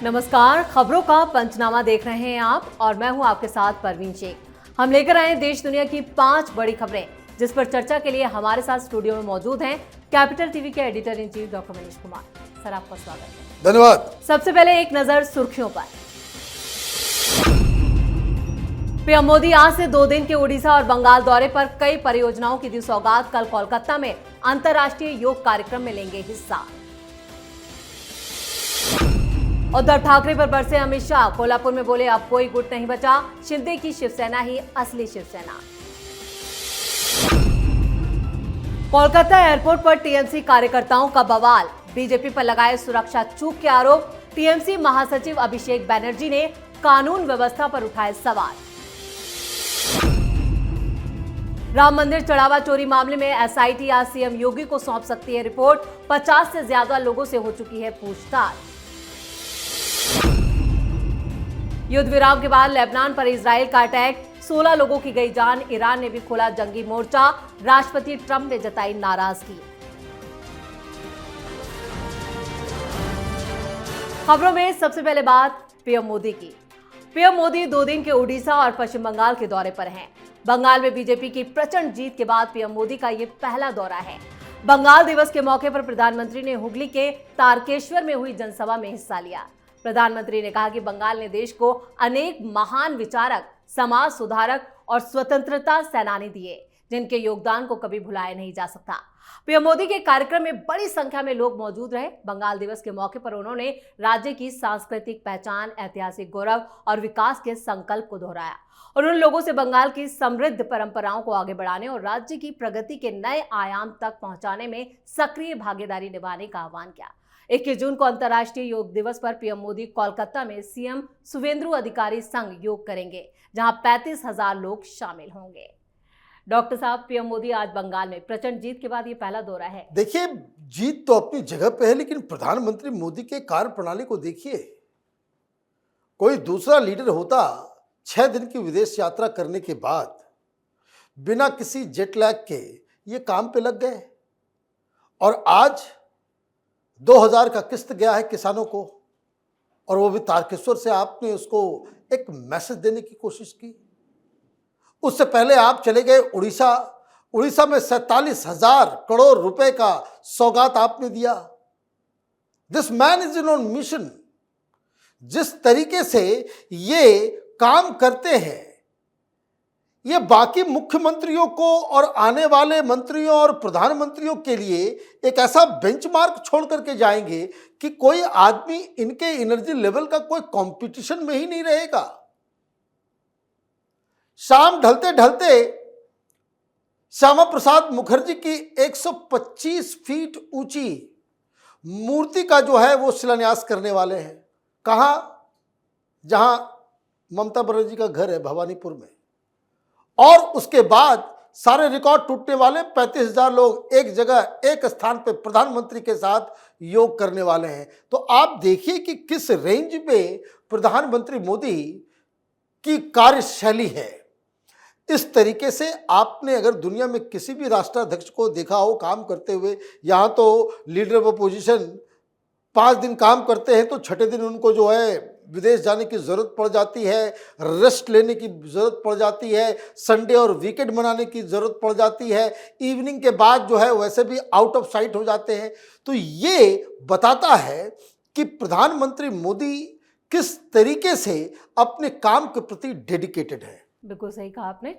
नमस्कार, खबरों का पंचनामा देख रहे हैं आप और मैं हूं आपके साथ परवीन शेख। हम लेकर आए देश दुनिया की 5 बड़ी खबरें जिस पर चर्चा के लिए हमारे साथ स्टूडियो में मौजूद हैं कैपिटल टीवी के editor in chief doctor Manish Kumar. Sir, आपका स्वागत है। धन्यवाद। सबसे पहले एक नजर सुर्खियों पर। पीएम मोदी आज से 2 दिन के उड़ीसा और बंगाल दौरे पर कई परियोजनाओं की दी सौगात। कल कोलकाता में अंतर्राष्ट्रीय योग कार्यक्रम में लेंगे हिस्सा। उद्धव ठाकरे पर बरसे अमित शाह। कोल्हापुर में बोले अब कोई गुट नहीं बचा, शिंदे की शिवसेना ही असली शिवसेना। कोलकाता एयरपोर्ट पर टीएमसी कार्यकर्ताओं का बवाल। बीजेपी पर लगाए सुरक्षा चूक के आरोप। टीएमसी महासचिव अभिषेक बैनर्जी ने कानून व्यवस्था पर उठाए सवाल। राम मंदिर चढ़ावा चोरी मामले में एसआईटी आज सीएम योगी को सौंप सकती है रिपोर्ट। 50 से ज्यादा लोगों से हो चुकी है पूछताछ। युद्ध विराम के बाद लेबनान पर इजराइल का अटैक, 16 लोगों की गई जान। ईरान ने भी खोला जंगी मोर्चा। राष्ट्रपति ट्रंप ने जताई नाराजगी। खबरों में सबसे पहले बात पीएम मोदी की। पीएम मोदी 2 दिन के उड़ीसा और पश्चिम बंगाल के दौरे पर हैं। बंगाल में बीजेपी की प्रचंड जीत के बाद पीएम मोदी का ये पहला दौरा है। बंगाल दिवस के मौके पर प्रधानमंत्री ने हुगली के तारकेश्वर में हुई जनसभा में हिस्सा लिया। प्रधानमंत्री ने कहा कि बंगाल ने देश को अनेक महान विचारक, समाज सुधारक और स्वतंत्रता सेनानी दिए जिनके योगदान को कभी भुलाया नहीं जा सकता। पीएम मोदी के कार्यक्रम में बड़ी संख्या में लोग मौजूद रहे। बंगाल दिवस के मौके पर उन्होंने राज्य की सांस्कृतिक पहचान, ऐतिहासिक गौरव और विकास के संकल्प को दोहराया। उन्होंने लोगों से बंगाल की समृद्ध परंपराओं को आगे बढ़ाने और राज्य की प्रगति के नए आयाम तक पहुंचाने में सक्रिय भागीदारी निभाने का आह्वान किया। 21 जून को अंतर्राष्ट्रीय योग दिवस पर पीएम मोदी कोलकाता में सीएम शुवेंदु अधिकारी संग योग करेंगे, जहां 35,000 लोग शामिल होंगे। डॉक्टर साहब, पीएम मोदी आज बंगाल में प्रचंड जीत के बाद ये पहला दौरा है। देखिए, जीत तो अपनी जगह पे है, लेकिन प्रधानमंत्री मोदी के कार्य प्रणाली को देखिए। कोई दूसरा लीडर होता 6 दिन की विदेश यात्रा करने के बाद बिना किसी जेट लैग के ये काम पे लग गए, और आज 2000 का किस्त गया है किसानों को, और वो भी तारकेश्वर से आपने उसको एक मैसेज देने की कोशिश की। उससे पहले आप चले गए उड़ीसा में 47,000 करोड़ रुपए का सौगात आपने दिया। This man is in on mission. जिस तरीके से ये काम करते हैं, ये बाकी मुख्यमंत्रियों को और आने वाले मंत्रियों और प्रधानमंत्रियों के लिए एक ऐसा बेंचमार्क छोड़ करके जाएंगे कि कोई आदमी इनके एनर्जी लेवल का कोई कंपटीशन में ही नहीं रहेगा। शाम ढलते ढलते श्यामा प्रसाद मुखर्जी की 125 फीट ऊंची मूर्ति का जो है वो शिलान्यास करने वाले हैं। कहां? जहां ममता बनर्जी का घर है, भवानीपुर में। और उसके बाद सारे रिकॉर्ड टूटने वाले 35,000 लोग एक जगह, एक स्थान पे प्रधानमंत्री के साथ योग करने वाले हैं। तो आप देखिए कि किस रेंज में प्रधानमंत्री मोदी की कार्यशैली है। इस तरीके से आपने अगर दुनिया में किसी भी राष्ट्राध्यक्ष को देखा हो काम करते हुए, यहाँ तो लीडर ऑफ अपोजिशन 5 दिन काम करते हैं तो 6ठे दिन उनको जो है विदेश जाने की ज़रूरत पड़ जाती है, रेस्ट लेने की ज़रूरत पड़ जाती है, संडे और वीकेंड मनाने की ज़रूरत पड़ जाती है, इवनिंग के बाद जो है वैसे भी आउट ऑफ साइट हो जाते हैं। तो ये बताता है कि प्रधानमंत्री मोदी किस तरीके से अपने काम के प्रति डेडिकेटेड है। बिल्कुल सही कहा आपने।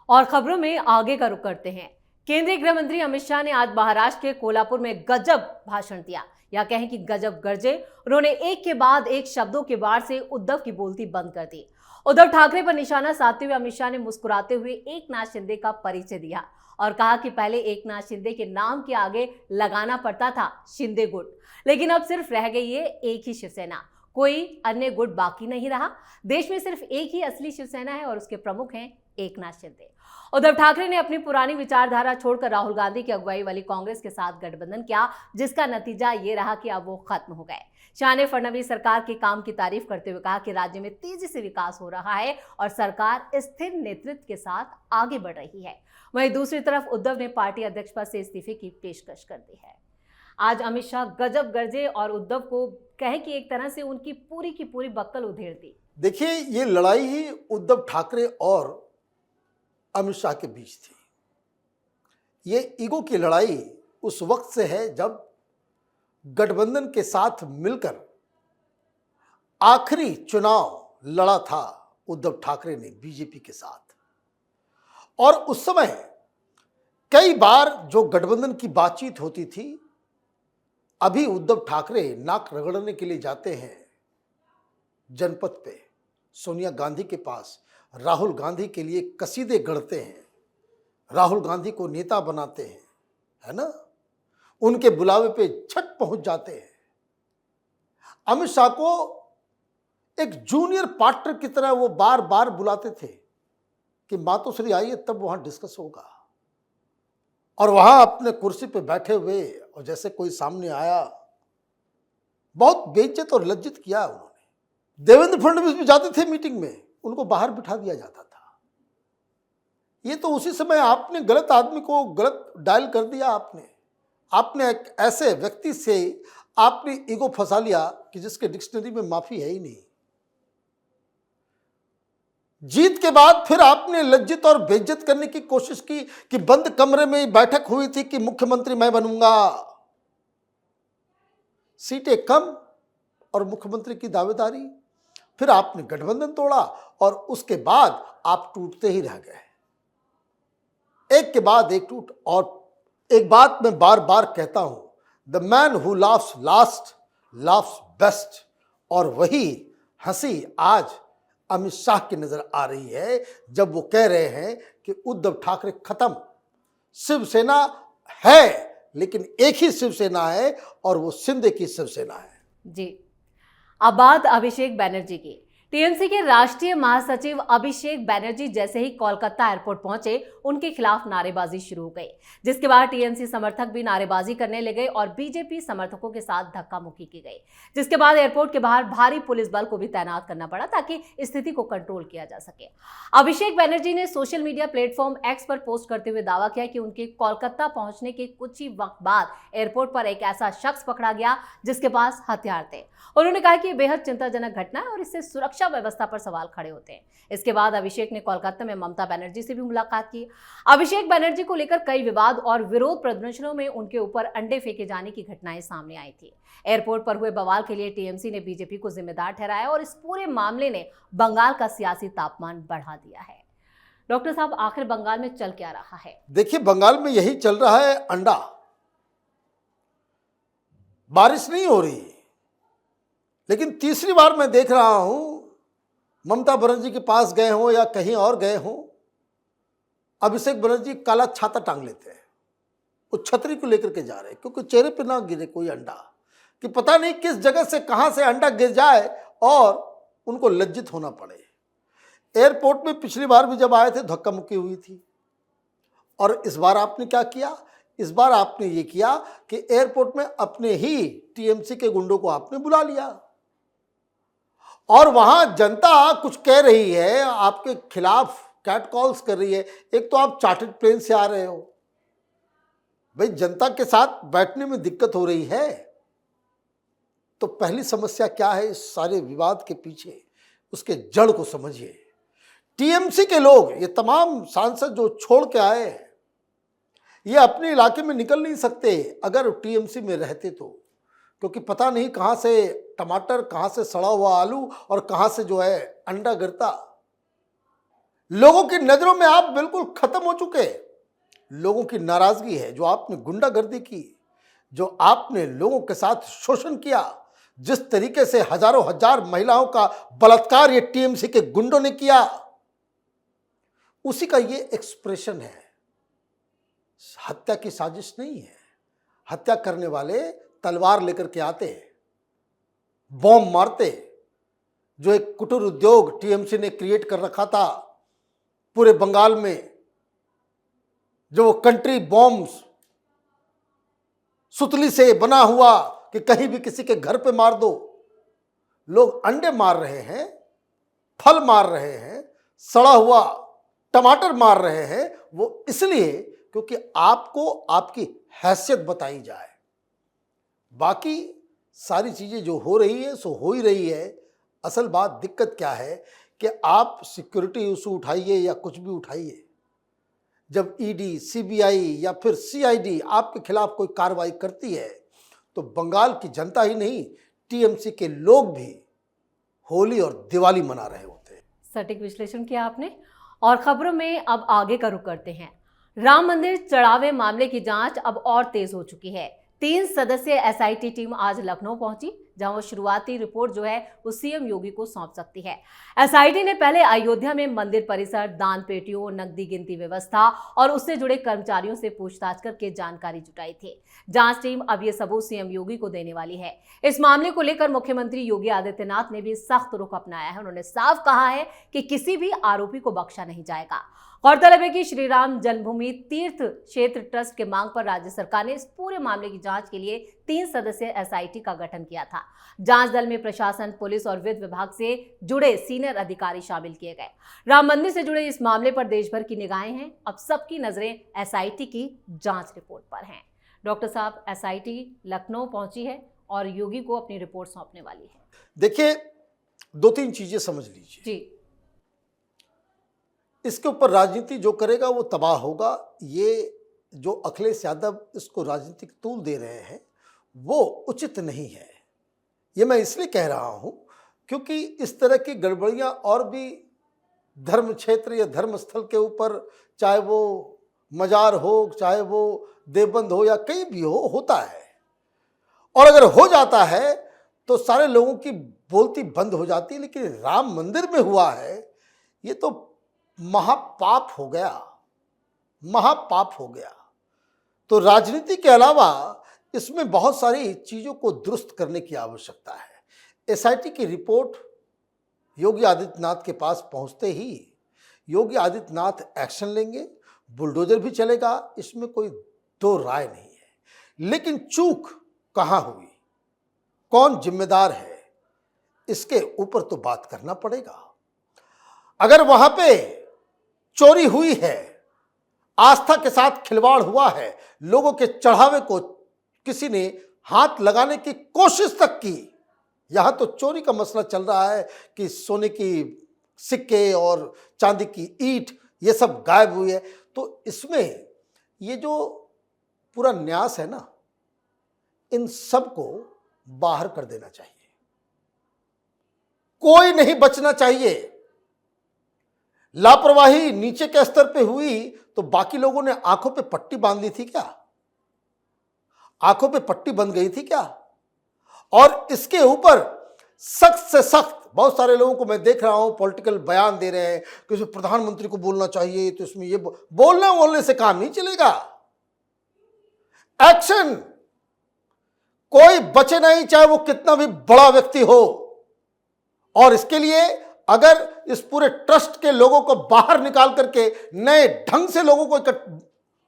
और खबरों में आगे का रुख करते हैं। केंद्रीय गृह मंत्री अमित शाह ने आज महाराष्ट्र के कोल्हापुर में गजब भाषण दिया, या कहें कि गजब गरजे। उन्होंने एक के बाद एक शब्दों के बाढ़ से उद्धव की बोलती बंद कर दी। उद्धव ठाकरे पर निशाना साधते हुए अमित शाह ने मुस्कुराते हुए एकनाथ शिंदे का परिचय दिया और कहा कि पहले एकनाथ शिंदे के नाम के आगे लगाना पड़ता था शिंदे गुट, लेकिन अब सिर्फ रह गई है एक ही शिवसेना, कोई अन्य गुट बाकी नहीं रहा। देश में सिर्फ एक ही असली शिवसेना है और उसके प्रमुख हैं एकनाथ शिंदे। उद्धव ठाकरे ने अपनी पुरानी विचारधारा छोड़कर राहुल गांधी की अगुवाई वाली कांग्रेस के साथ गठबंधन किया, जिसका नतीजा ये रहा कि अब वो खत्म हो गए। शाह ने फडणवीस सरकार के काम की तारीफ करते हुए कहा कि राज्य में तेजी से विकास हो रहा है और सरकार स्थिर नेतृत्व के साथ आगे बढ़ रही है। वहीं दूसरी तरफ उद्धव ने पार्टी अध्यक्ष पद से इस्तीफे की पेशकश कर दी है। आज अमित शाह गजब गरजे और उद्धव को कहे कि एक तरह से उनकी पूरी की पूरी बक्कल उधेड़ दी। देखिए, ये लड़ाई ही उद्धव ठाकरे और अमित शाह के बीच थी। ये ईगो की लड़ाई उस वक्त से है जब गठबंधन के साथ मिलकर आखिरी चुनाव लड़ा था उद्धव ठाकरे ने बीजेपी के साथ। और उस समय कई बार जो गठबंधन की बातचीत होती थी, अभी उद्धव ठाकरे नाक रगड़ने के लिए जाते हैं जनपद पे, सोनिया गांधी के पास, राहुल गांधी के लिए कसीदे गढ़ते हैं, राहुल गांधी को नेता बनाते हैं, है ना, उनके बुलावे पे छट पहुंच जाते हैं। अमित शाह को एक जूनियर पार्टनर की तरह वो बार बार बुलाते थे कि मातोश्री आइए, तब वहां डिस्कस होगा। और वहां अपने कुर्सी पे बैठे हुए और जैसे कोई सामने आया, बहुत बेइज्जत और लज्जित किया उन्होंने। देवेंद्र फडणवीस भी जाते थे मीटिंग में, उनको बाहर बिठा दिया जाता था। ये तो उसी समय आपने गलत आदमी को गलत डायल कर दिया। आपने एक ऐसे व्यक्ति से आपने ईगो फंसा लिया कि जिसके डिक्शनरी में माफी है ही नहीं। जीत के बाद फिर आपने लज्जित और बेइज्जत करने की कोशिश की कि बंद कमरे में बैठक हुई थी कि मुख्यमंत्री मैं बनूंगा। सीटें कम और मुख्यमंत्री की दावेदारी। फिर आपने गठबंधन तोड़ा और उसके बाद आप टूटते ही रह गए, एक के बाद एक टूट। और एक बात मैं बार बार कहता हूं, the man who laughs last laughs best. और वही हंसी आज अमित शाह की नजर आ रही है जब वो कह रहे हैं कि उद्धव ठाकरे खत्म, शिवसेना है लेकिन एक ही शिवसेना है और वो शिंदे की शिवसेना है। जी, अब बात अभिषेक बनर्जी की। टीएमसी के राष्ट्रीय महासचिव अभिषेक बनर्जी जैसे ही कोलकाता एयरपोर्ट पहुंचे, उनके खिलाफ नारेबाजी शुरू हो गई, जिसके बाद टीएमसी समर्थक भी नारेबाजी करने लगे और बीजेपी समर्थकों के साथ धक्का मुक्की की गई, जिसके बाद एयरपोर्ट के बाहर भारी पुलिस बल को भी तैनात करना पड़ा ताकि स्थिति को कंट्रोल किया जा सके। अभिषेक बनर्जी ने सोशल मीडिया प्लेटफॉर्म एक्स पर पोस्ट करते हुए दावा किया कि उनके कोलकाता पहुंचने के कुछ ही वक्त बाद एयरपोर्ट पर एक ऐसा शख्स पकड़ा गया जिसके पास हथियार थे। उन्होंने कहा कि यह बेहद चिंताजनक घटना है और इससे सुरक्षा व्यवस्था पर सवाल खड़े होते हैं। इसके बाद अभिषेक ने कोलकाता में ममता बनर्जी से भी मुलाकात की। अभिषेक बनर्जी को लेकर कई विवाद और विरोध प्रदर्शनों में उनके ऊपर अंडे फेंके जाने की घटनाएं सामने आई थी। एयरपोर्ट पर हुए बवाल के लिए टीएमसी ने बीजेपी को जिम्मेदार ठहराया और इस पूरे मामले ने बंगाल का सियासी तापमान बढ़ा दिया है। डॉक्टर साहब, आखिर बंगाल में चल क्या रहा है? देखिए, बंगाल में यही चल रहा है, अंडा। बारिश नहीं हो रही, लेकिन तीसरी बार मैं देख रहा हूं, ममता बनर्जी के पास गए हों या कहीं और गए हों, अभिषेक बनर्जी काला छाता टांग लेते हैं, वो छतरी को लेकर के जा रहे हैं क्योंकि चेहरे पे ना गिरे कोई अंडा, कि पता नहीं किस जगह से कहां से अंडा गिर जाए और उनको लज्जित होना पड़े। एयरपोर्ट में पिछली बार भी जब आए थे धक्का मुक्की हुई थी, और इस बार आपने क्या किया? इस बार आपने ये किया कि एयरपोर्ट में अपने ही टीएमसी के गुंडों को आपने बुला लिया और वहां जनता कुछ कह रही है, आपके खिलाफ कैट कॉल्स कर रही है। एक तो आप चार्टर्ड प्लेन से आ रहे हो, भाई जनता के साथ बैठने में दिक्कत हो रही है, तो पहली समस्या क्या है इस सारे विवाद के पीछे, उसके जड़ को समझिए। टीएमसी के लोग, ये तमाम सांसद जो छोड़ के आए हैं, ये अपने इलाके में निकल नहीं सकते अगर टीएमसी में रहते तो, क्योंकि पता नहीं कहां से टमाटर, कहां से सड़ा हुआ आलू और कहां से जो है अंडा गिरता। लोगों की नजरों में आप बिल्कुल खत्म हो चुके। लोगों की नाराजगी है, जो आपने गुंडागर्दी की, जो आपने लोगों के साथ शोषण किया, जिस तरीके से हजारों हजार महिलाओं का बलात्कार ये टीएमसी के गुंडों ने किया, उसी का ये एक्सप्रेशन है। हत्या की साजिश नहीं है। हत्या करने वाले तलवार लेकर के आते, बॉम्ब मारते। जो एक कुटीर उद्योग टीएमसी ने क्रिएट कर रखा था पूरे बंगाल में, जो वो कंट्री बॉम्ब्स सुतली से बना हुआ कि कहीं भी किसी के घर पे मार दो। लोग अंडे मार रहे हैं, फल मार रहे हैं, सड़ा हुआ टमाटर मार रहे हैं, वो इसलिए क्योंकि आपको आपकी हैसियत बताई जाए। बाकी सारी चीज़ें जो हो रही है सो हो ही रही है। असल बात दिक्कत क्या है कि आप सिक्योरिटी इशू उठाइए या कुछ भी उठाइए, जब ईडी, सीबीआई या फिर सीआईडी आपके खिलाफ कोई कार्रवाई करती है तो बंगाल की जनता ही नहीं, टीएमसी के लोग भी होली और दिवाली मना रहे होते हैं। सटीक विश्लेषण किया आपने। और खबरों में अब आगे का रुख करते हैं। राम मंदिर चढ़ावे मामले की जांच अब और तेज हो चुकी है। 3 सदस्यीय एसआईटी टीम आज लखनऊ पहुंची, जहां वो शुरुआती रिपोर्ट जो है वो सीएम योगी को सौंप सकती है। एसआईटी ने पहले अयोध्या में मंदिर परिसर, दान पेटियों, नकदी गिनती व्यवस्था और उससे जुड़े कर्मचारियों से पूछताछ करके जानकारी जुटाई थी। जांच टीम अब ये सबूत सीएम योगी को देने वाली है। इस मामले को लेकर मुख्यमंत्री योगी आदित्यनाथ ने भी सख्त रुख अपनाया है। उन्होंने साफ कहा है कि किसी भी आरोपी को बख्शा नहीं जाएगा। गौरतलब है कि श्री राम जन्मभूमि तीर्थ क्षेत्र ट्रस्ट के मांग पर राज्य सरकार ने इस पूरे मामले की जांच के लिए 3 सदस्यीय एसआईटी का गठन किया था। जांच दल में प्रशासन, पुलिस और वित्त विभाग से जुड़े सीनियर अधिकारी शामिल किए गए। राम मंदिर से जुड़े इस मामले पर देश भर की निगाहें हैं। अब सबकी नजरें एसआईटी की जांच रिपोर्ट पर हैं। डॉक्टर साहब, एसआईटी लखनऊ पहुंची है और योगी को अपनी रिपोर्ट सौंपने वाली है। देखिए, 2-3 चीजें समझ लीजिए जी, इसके ऊपर राजनीति जो करेगा वो तबाह होगा। ये जो अखिलेश यादव इसको राजनीतिक तूल दे रहे हैं वो उचित नहीं है। ये मैं इसलिए कह रहा हूं क्योंकि इस तरह की गड़बड़ियां और भी धर्म क्षेत्र या धर्म स्थल के ऊपर, चाहे वो मजार हो, चाहे वो देवबंद हो या कहीं भी हो, होता है। और अगर हो जाता है तो सारे लोगों की बोलती बंद हो जाती है। लेकिन राम मंदिर में हुआ है, ये तो महापाप हो गया, महापाप हो गया। तो राजनीति के अलावा इसमें बहुत सारी चीजों को दुरुस्त करने की आवश्यकता है। एसआईटी की रिपोर्ट योगी आदित्यनाथ के पास पहुंचते ही योगी आदित्यनाथ एक्शन लेंगे, बुलडोजर भी चलेगा, इसमें कोई दो राय नहीं है। लेकिन चूक कहां हुई, कौन जिम्मेदार है, इसके ऊपर तो बात करना पड़ेगा। अगर वहां पे चोरी हुई है, आस्था के साथ खिलवाड़ हुआ है, लोगों के चढ़ावे को किसी ने हाथ लगाने की कोशिश तक की, यहां तो चोरी का मसला चल रहा है कि सोने की सिक्के और चांदी की ईंट ये सब गायब हुई है, तो इसमें ये जो पूरा न्यास है ना, इन सब को बाहर कर देना चाहिए। कोई नहीं बचना चाहिए। लापरवाही नीचे के स्तर पे हुई तो बाकी लोगों ने आंखों पे पट्टी बांध ली थी क्या? आंखों पे पट्टी बंध गई थी क्या? और इसके ऊपर सख्त से सख्त, बहुत सारे लोगों को मैं देख रहा हूं पॉलिटिकल बयान दे रहे हैं कि इसमें प्रधानमंत्री को बोलना चाहिए, तो इसमें ये बोलने से काम नहीं चलेगा। एक्शन, कोई बचे नहीं, चाहे वो कितना भी बड़ा व्यक्ति हो। और इसके लिए अगर इस पूरे ट्रस्ट के लोगों को बाहर निकाल करके नए ढंग से लोगों को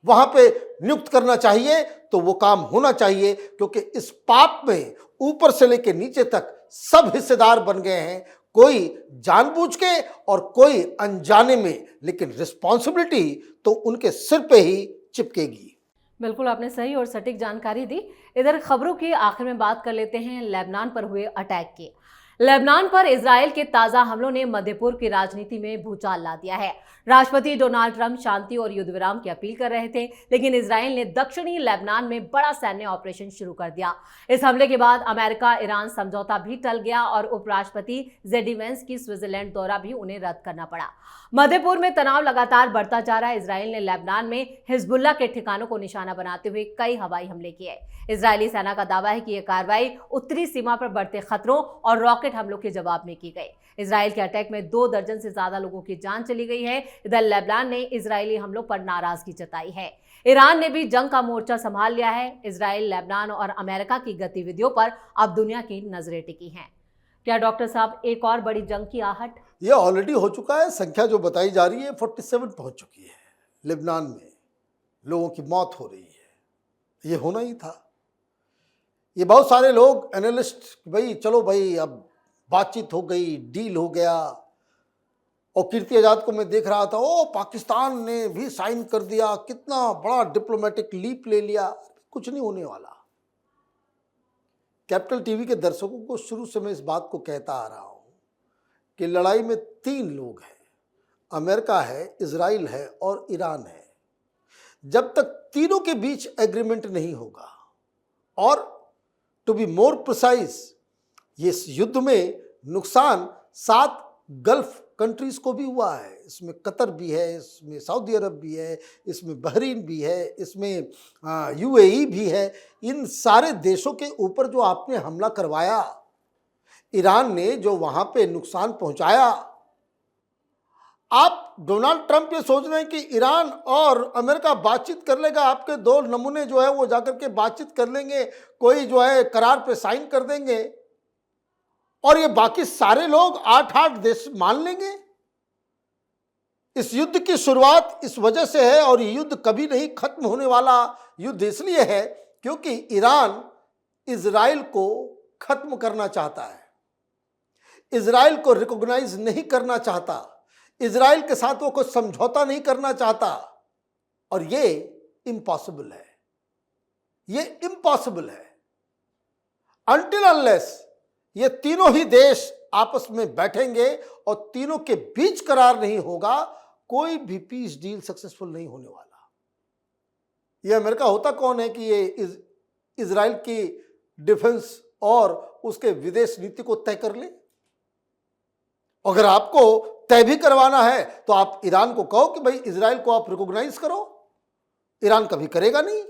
वहां पे नियुक्त करना चाहिए तो वो काम होना चाहिए, क्योंकि इस पाप में ऊपर से लेकर नीचे तक सब हिस्सेदार बन गए हैं, कोई जानबूझ के और कोई अनजाने में, लेकिन रिस्पॉन्सिबिलिटी तो उनके सिर पे ही चिपकेगी। बिल्कुल, आपने सही और सटीक जानकारी दी। इधर खबरों की आखिर में बात कर लेते हैं लेबनान पर हुए अटैक की। लेबनान पर इजराइल के ताजा हमलों ने मध्य पूर्व की राजनीति में भूचाल ला दिया है। राष्ट्रपति डोनाल्ड ट्रंप शांति और युद्ध विराम की अपील कर रहे थे, लेकिन इजराइल ने दक्षिणी लेबनान में बड़ा सैन्य ऑपरेशन शुरू कर दिया। इस हमले के बाद अमेरिका ईरान समझौता भी टल गया और उपराष्ट्रपति जेडी वेंस की स्विट्जरलैंड दौरा भी उन्हें रद्द करना पड़ा। मध्य पूर्व में तनाव लगातार बढ़ता जा रहा है। इजराइल ने लेबनान में हिजबुल्लाह के ठिकानों को निशाना बनाते हुए कई हवाई हमले किए। इजरायली सेना का दावा है कि यह कार्रवाई उत्तरी सीमा पर बढ़ते खतरों और रॉकेट हमलों के जवाब में की गई। इजराइल के अटैक में 2 दर्जन से ज्यादा लोगों की जान चली गई है। इधर लेबनान ने इजरायली हमलों पर नाराजगी जताई है। ईरान ने भी जंग का मोर्चा संभाल लिया है। इजराइल, लेबनान और अमेरिका की गतिविधियों पर अब दुनिया की नजरें टिकी हैं। क्या डॉक्टर साहब, एक और बड़ी जंग की आहट? ये ऑलरेडी हो चुका है। संख्या जो बताई जा रही है 47 पहुंच चुकी है। लेबनान में लोगों की मौत हो रही है। ये होना ही था। ये बहुत सारे लोग एनालिस्ट, भाई चलो भाई अब बातचीत हो गई, डील हो गया। और कीर्ति आजाद को मैं देख रहा था, ओ पाकिस्तान ने भी साइन कर दिया, कितना बड़ा डिप्लोमेटिक लीप ले लिया। कुछ नहीं होने वाला। कैपिटल टीवी के दर्शकों को शुरू से मैं इस बात को कहता आ रहा हूं कि लड़ाई में 3 लोग हैं, अमेरिका है, इजराइल है और ईरान है। जब तक तीनों के बीच एग्रीमेंट नहीं होगा, और टू बी मोर प्रिसाइज, इस युद्ध में नुकसान 7 गल्फ कंट्रीज को भी हुआ है। इसमें कतर भी है, इसमें सऊदी अरब भी है, इसमें बहरीन भी है, इसमें यूएई भी है। इन सारे देशों के ऊपर जो आपने हमला करवाया, ईरान ने जो वहां पे नुकसान पहुंचाया, आप डोनाल्ड ट्रंप ये सोच रहे हैं कि ईरान और अमेरिका बातचीत कर लेगा, आपके 2 नमूने जो है वो जाकर के बातचीत कर लेंगे, कोई जो है करार पे साइन कर देंगे और ये बाकी सारे लोग 8-8 देश मान लेंगे। इस युद्ध की शुरुआत इस वजह से है, और ये युद्ध कभी नहीं खत्म होने वाला युद्ध इसलिए है क्योंकि ईरान इजराइल को खत्म करना चाहता है, इजराइल को रिकॉग्नाइज नहीं करना चाहता, इजराइल के साथ वो कोई समझौता नहीं करना चाहता, और ये इम्पॉसिबल है, ये इम्पॉसिबल है। अनटिल अनलेस ये तीनों ही देश आपस में बैठेंगे और तीनों के बीच करार नहीं होगा, कोई भी पीस डील सक्सेसफुल नहीं होने वाला। ये अमेरिका होता कौन है कि ये इजराइल की डिफेंस और उसके विदेश नीति को तय कर ले? अगर आपको तय भी करवाना है तो आप ईरान को कहो कि भाई इजराइल को आप रिकॉग्नाइज करो। ईरान कभी करेगा नहीं,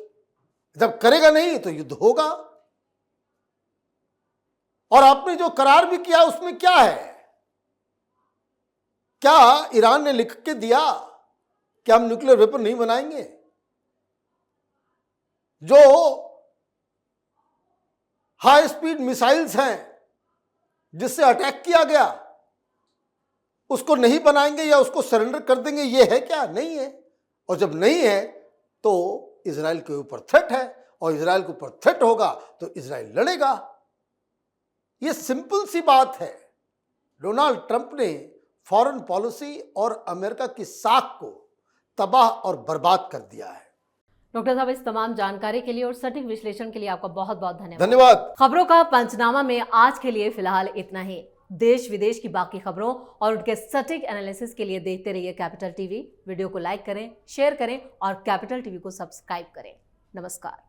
जब करेगा नहीं तो युद्ध होगा। और आपने जो करार भी किया उसमें क्या है? क्या ईरान ने लिख के दिया कि हम न्यूक्लियर वेपन नहीं बनाएंगे? जो हाई स्पीड मिसाइल्स हैं जिससे अटैक किया गया, उसको नहीं बनाएंगे या उसको सरेंडर कर देंगे, ये है क्या? नहीं है। और जब नहीं है तो इजराइल के ऊपर थ्रेट है, और इजराइल के ऊपर थ्रेट होगा तो इजराइल लड़ेगा। ये सिंपल सी बात है। डोनाल्ड ट्रंप ने फॉरेन पॉलिसी और अमेरिका की साख को तबाह और बर्बाद कर दिया है। डॉक्टर साहब, इस तमाम जानकारी के लिए और सटीक विश्लेषण के लिए आपका बहुत बहुत धन्यवाद। धन्यवाद। खबरों का पंचनामा में आज के लिए फिलहाल इतना ही। देश विदेश की बाकी खबरों और उनके सटीक एनालिसिस के लिए देखते रहिए कैपिटल टीवी। वीडियो को लाइक करें, शेयर करें और कैपिटल टीवी को सब्सक्राइब करें। नमस्कार।